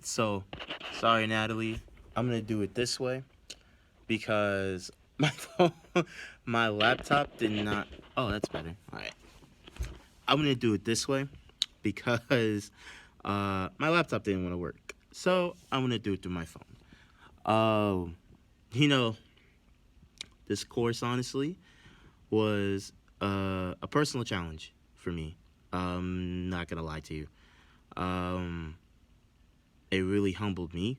So, sorry, Natalie. I'm gonna do it this way because my phone, my laptop did not. Oh, that's better. All right. I'm gonna do it this way because my laptop didn't want to work. So I'm gonna do it through my phone. Um, you know, this course honestly was a personal challenge for me. Not gonna lie to you. Um, it really humbled me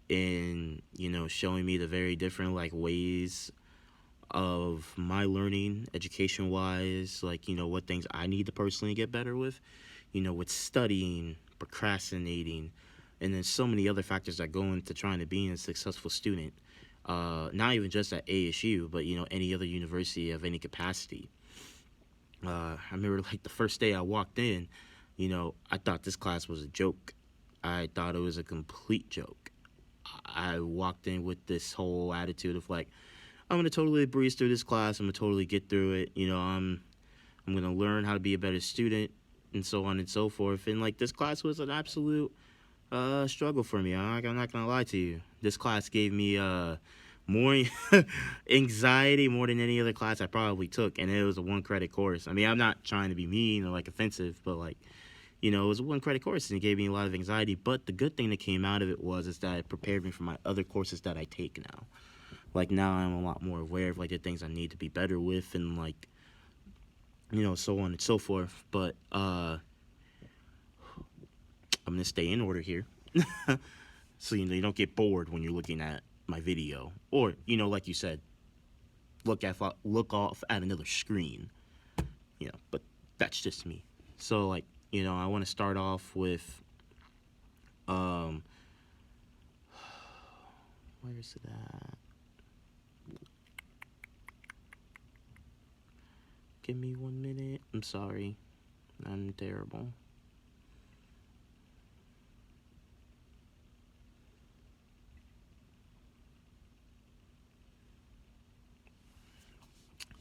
in showing me the very different like ways of my learning education wise, like what things I need to personally get better with, with studying, procrastinating, and then so many other factors that go into trying to be a successful student, not even just at ASU but any other university of any capacity. I remember like the first day I walked in, I thought this class was a joke. I thought it was a complete joke. I walked in with this whole attitude of like, I'm gonna totally breeze through this class. I'm gonna totally get through it. I'm gonna learn how to be a better student, and so on and so forth. And like this class was an absolute struggle for me. I'm not gonna lie to you. This class gave me more anxiety more than any other class I probably took, and it was a 1 credit course. I mean, I'm not trying to be mean or like offensive, but like it was a 1 credit course and it gave me a lot of anxiety. But the good thing that came out of it is that it prepared me for my other courses that I take now. Like now I'm a lot more aware of like the things I need to be better with and like so on and so forth. But I'm gonna stay in order here. So you don't get bored when you're looking at my video, or like you said, look off at another screen. But that's just me. So like I want to start off with um where is it at? Give me 1 minute. I'm sorry. I'm terrible.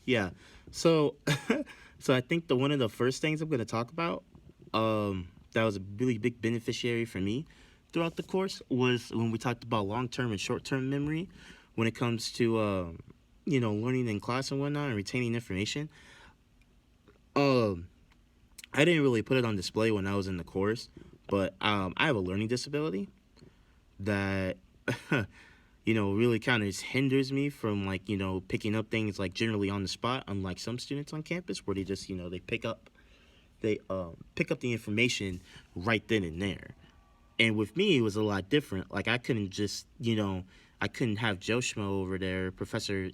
Yeah. So so I think the one of the first things I'm gonna talk about, that was a really big beneficiary for me throughout the course was when we talked about long term and short term memory when it comes to learning in class and whatnot and retaining information. Um I didn't really put it on display when I was in the course, but I have a learning disability that really kind of hinders me from like picking up things like generally on the spot, unlike some students on campus where they just they pick up the information right then and there. And with me it was a lot different. Like I couldn't just I couldn't have Joe Schmo over there, Professor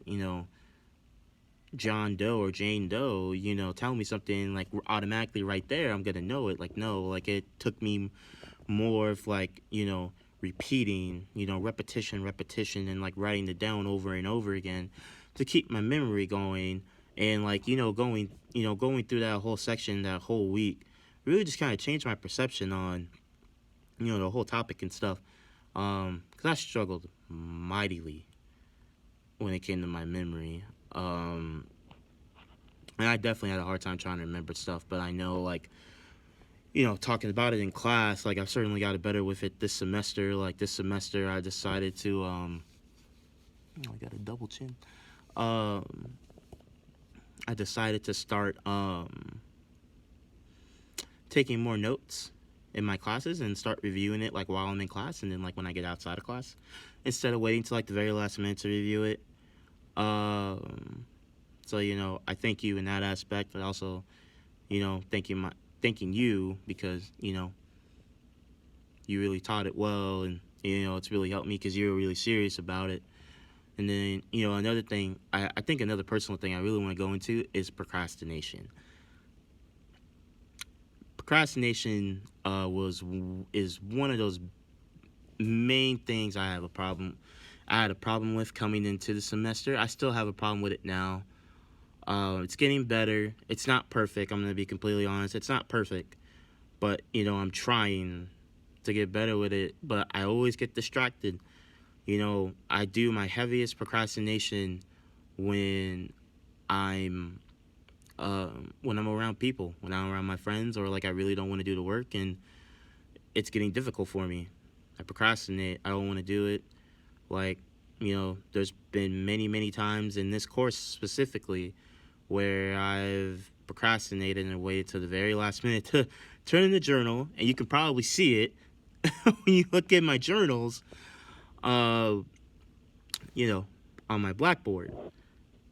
John Doe or Jane Doe, tell me something like automatically right there. I'm gonna know it. Like no, like it took me more of like repeating, repetition, and like writing it down over and over again to keep my memory going. And like going through that whole section that whole week really just kind of changed my perception on the whole topic and stuff. Because I struggled mightily when it came to my memory. And I definitely had a hard time trying to remember stuff, but I know like talking about it in class, like I've certainly got it better with it this semester. Like this semester, I decided to I got a double chin. Um, I decided to start taking more notes in my classes and start reviewing it like while I'm in class, and then like when I get outside of class, instead of waiting till like the very last minute to review it. Um, so I thank you in that aspect, but also thanking you because you really taught it well, and it's really helped me because you were really serious about it. And then another thing, I think another personal thing I really want to go into is procrastination. Procrastination is one of those main things I had a problem with coming into the semester. I still have a problem with it now. It's getting better. It's not perfect. I'm gonna be completely honest. It's not perfect, but I'm trying to get better with it. But I always get distracted. I do my heaviest procrastination when I'm when I'm around people, when I'm around my friends, or like I really don't want to do the work, and it's getting difficult for me. I procrastinate. I don't want to do it. Like, there's been many times in this course specifically where I've procrastinated and waited till the very last minute to turn in the journal, and you can probably see it when you look at my journals, uh, on my blackboard.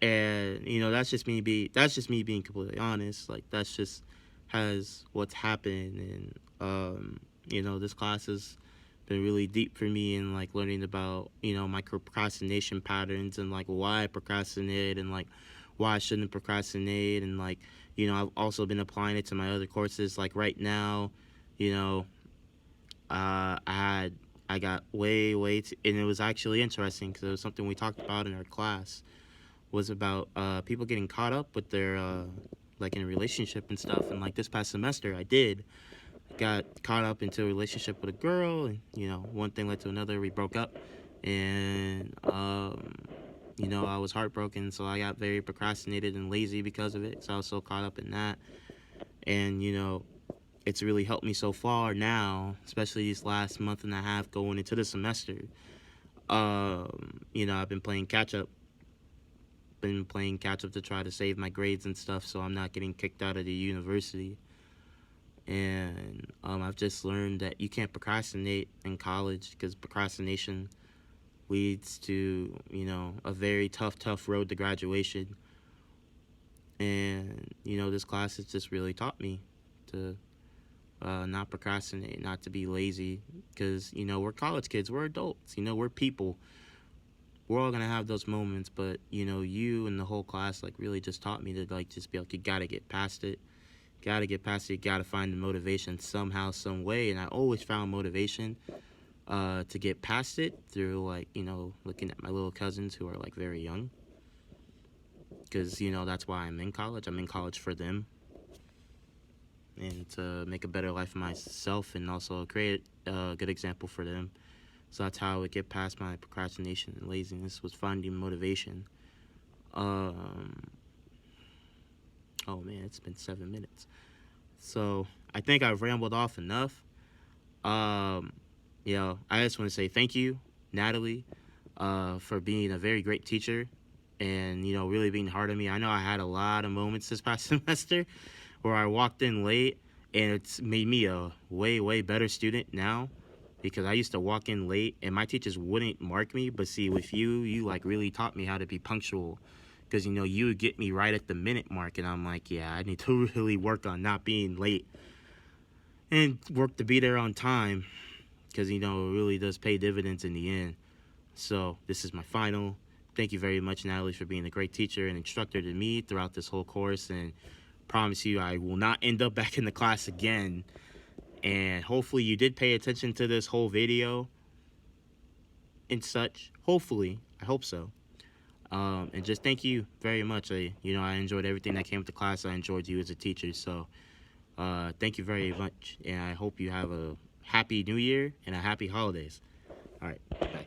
And that's just me being completely honest. Like, that's just has what's happened. And this class has been really deep for me, and like learning about my procrastination patterns, and like why I procrastinate, and like why I shouldn't procrastinate. And like I've also been applying it to my other courses. Like right now, you know I got and it was actually interesting because it was something we talked about in our class, was about people getting caught up with their like in a relationship and stuff. And like this past semester I got caught up into a relationship with a girl, and one thing led to another. We broke up, and I was heartbroken, so I got very procrastinated and lazy because of it, so I was so caught up in that. And it's really helped me so far now, especially these last month and a half going into the semester. I've been playing catch up to try to save my grades and stuff, so I'm not getting kicked out of the university. And I've just learned that you can't procrastinate in college, because procrastination leads to a very tough road to graduation. And this class has just really taught me to not procrastinate, not to be lazy, because we're college kids, we're adults, we're people. We're all gonna have those moments, but you and the whole class like really just taught me to like just be like, you gotta get past it. You gotta find the motivation somehow, some way. And I always found motivation to get past it through like looking at my little cousins who are like very young, because that's why I'm in college. I'm in college for them, and to make a better life for myself, and also create a good example for them. So that's how I would get past my procrastination and laziness, was finding motivation. Oh man, it's been 7 minutes. So I think I've rambled off enough. I just want to say thank you, Natalie, for being a very great teacher, and really being hard on me. I know I had a lot of moments this past semester where I walked in late, and it's made me a way better student now, because I used to walk in late and my teachers wouldn't mark me. But see, with you like really taught me how to be punctual, because you would get me right at the minute mark, and I'm like, yeah, I need to really work on not being late and work to be there on time, because it really does pay dividends in the end. So this is my final. Thank you very much, Natalie, for being a great teacher and instructor to me throughout this whole course, and promise you I will not end up back in the class again. And hopefully you did pay attention to this whole video and such. Hopefully, I hope so. And just thank you very much. I enjoyed everything that came with the class. I enjoyed you as a teacher. So thank you very much. And I hope you have a happy new year and a happy holidays. All right, bye.